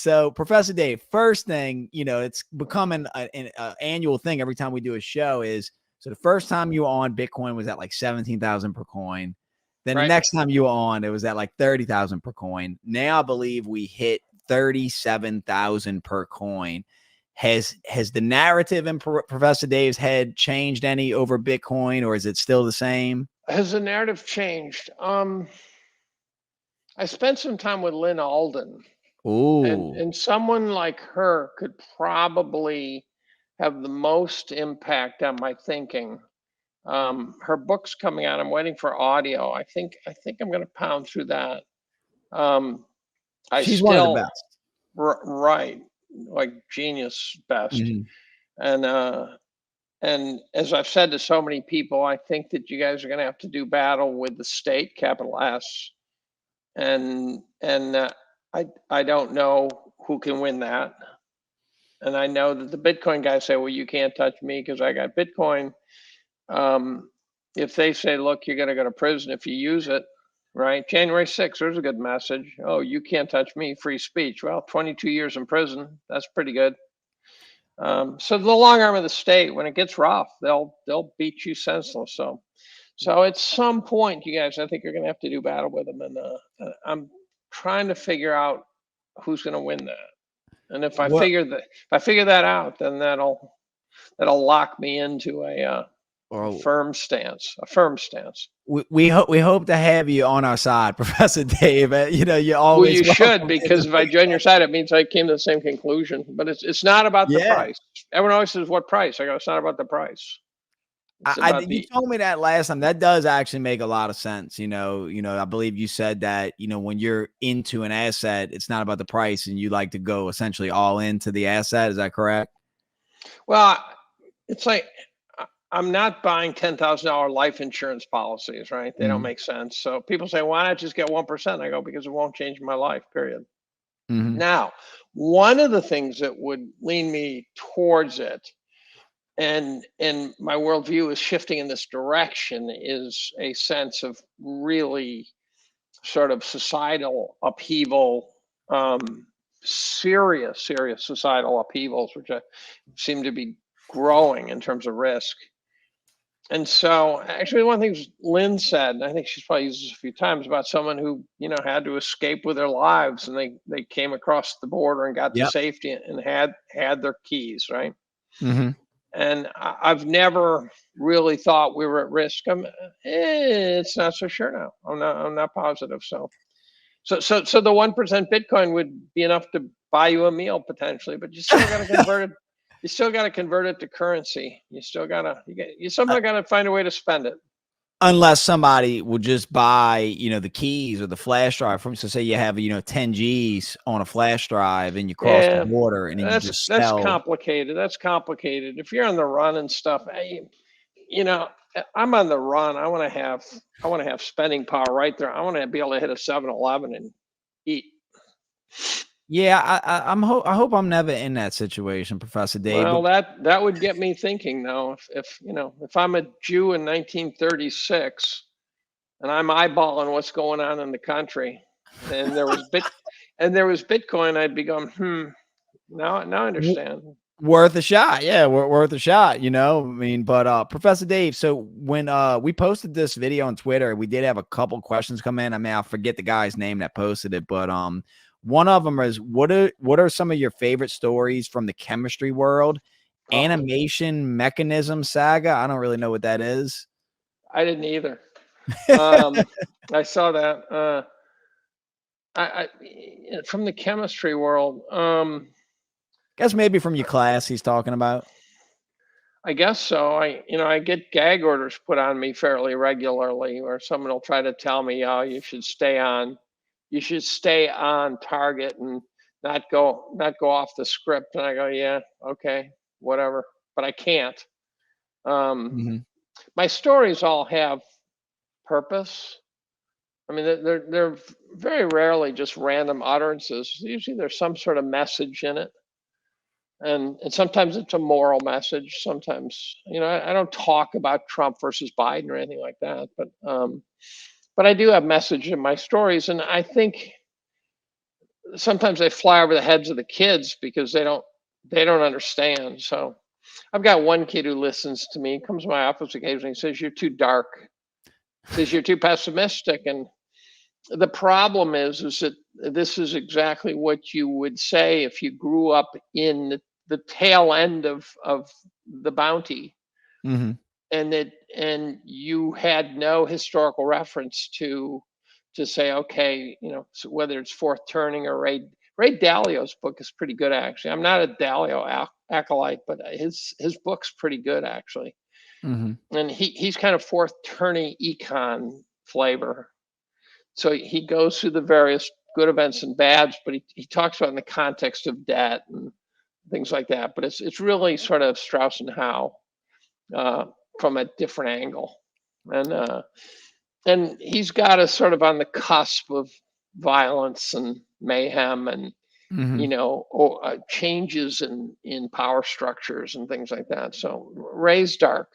So Professor Dave, first thing, it's becoming an annual thing every time we do a show is, so the first time you were on, Bitcoin was at like 17,000 per coin. Then the next time you were on, it was at like 30,000 per coin. Now I believe we hit 37,000 per coin. Has the narrative in Professor Dave's head changed any over Bitcoin, or is it still the same? Has the narrative changed? I spent some time with Lynn Alden. Ooh. And someone like her could probably have the most impact on my thinking. Her book's coming out. I'm waiting for audio. I think I'm going to pound through that. She's one of the best. Right, like genius best. Mm-hmm. And as I've said to so many people, I think that you guys are going to have to do battle with the state, capital S, and I don't know who can win that. And I know that the Bitcoin guys say, well, you can't touch me because I got Bitcoin. If they say, look, you're going to go to prison if you use it, right? January 6th, there's a good message. Oh, you can't touch me, free speech. Well, 22 years in prison, that's pretty good. So the long arm of the state, when it gets rough, they'll beat you senseless. So at some point, you guys, I think you're going to have to do battle with them. And I'm trying to figure out who's going to win that. And if I figure that out, then that'll lock me into a firm stance. We hope to have you on our side, Professor Dave. You always. Well, you should, because if I join your side, it means I came to the same conclusion. But it's not about the price. Everyone always says, "What price?" I go, "It's not about the price." You told me that last time. That does actually make a lot of sense. I believe you said that, when you're into an asset, it's not about the price, and you like to go essentially all into the asset. Is that correct? Well, it's like, I'm not buying $10,000 life insurance policies, right? They don't make sense. So people say, why not just get 1%? I go, because it won't change my life, period. Now, one of the things that would lean me towards it, and my worldview is shifting in this direction, is a sense of really sort of societal upheaval, serious societal upheavals, which seem to be growing in terms of risk. And so actually one of the things Lynn said, and I think she's probably used this a few times, about someone who, had to escape with their lives, and they came across the border and got to safety and had their keys, right? And I've never really thought we were at risk. It's not so sure now. I'm not positive. So the 1% Bitcoin would be enough to buy you a meal potentially, but you still got to convert it. You still got to convert it to currency. You somehow got to find a way to spend it. Unless somebody will just buy, the keys or the flash drive from. So say you have, 10 G's on a flash drive and you cross the border, and then you just sell. That's complicated. That's complicated. If you're on the run and stuff, I'm on the run. I want to have spending power right there. I want to be able to hit a 7-Eleven and eat. Yeah, I hope I'm never in that situation, Professor Dave. Well, that would get me thinking now. If I'm a Jew in 1936 and I'm eyeballing what's going on in the country, and there was Bitcoin, I'd be going, now I understand. Worth a shot. Yeah, worth a shot, but Professor Dave, so when we posted this video on Twitter, we did have a couple questions come in. I mean, I forget the guy's name that posted it, but one of them is, what are some of your favorite stories from the chemistry world? Animation mechanism saga. I don't really know what that is. I didn't either. I saw that. I from the chemistry world. Guess maybe from your class he's talking about. I guess so. I get gag orders put on me fairly regularly, where someone will try to tell me, oh, you should stay on target and not go off the script. And I go, yeah, okay, whatever, but I can't. My stories all have purpose. I mean, they're very rarely just random utterances. Usually there's some sort of message in it. And sometimes it's a moral message. Sometimes, I don't talk about Trump versus Biden or anything like that, but I do have message in my stories. And I think sometimes they fly over the heads of the kids because they don't understand. So I've got one kid who listens to me, comes to my office occasionally, says you're too dark, says you're too pessimistic. And the problem is that this is exactly what you would say if you grew up in the tail end of the bounty, and you had no historical reference to say, okay, so whether it's Fourth Turning or Ray Dalio's book is pretty good, actually. I'm not a Dalio acolyte, but his book's pretty good, actually. And he's kind of Fourth Turning econ flavor. So he goes through the various good events and bads, but he talks about it in the context of debt and things like that. But it's really sort of Strauss and Howe from a different angle. And he's got us sort of on the cusp of violence and mayhem and changes in power structures and things like that. So Ray's dark.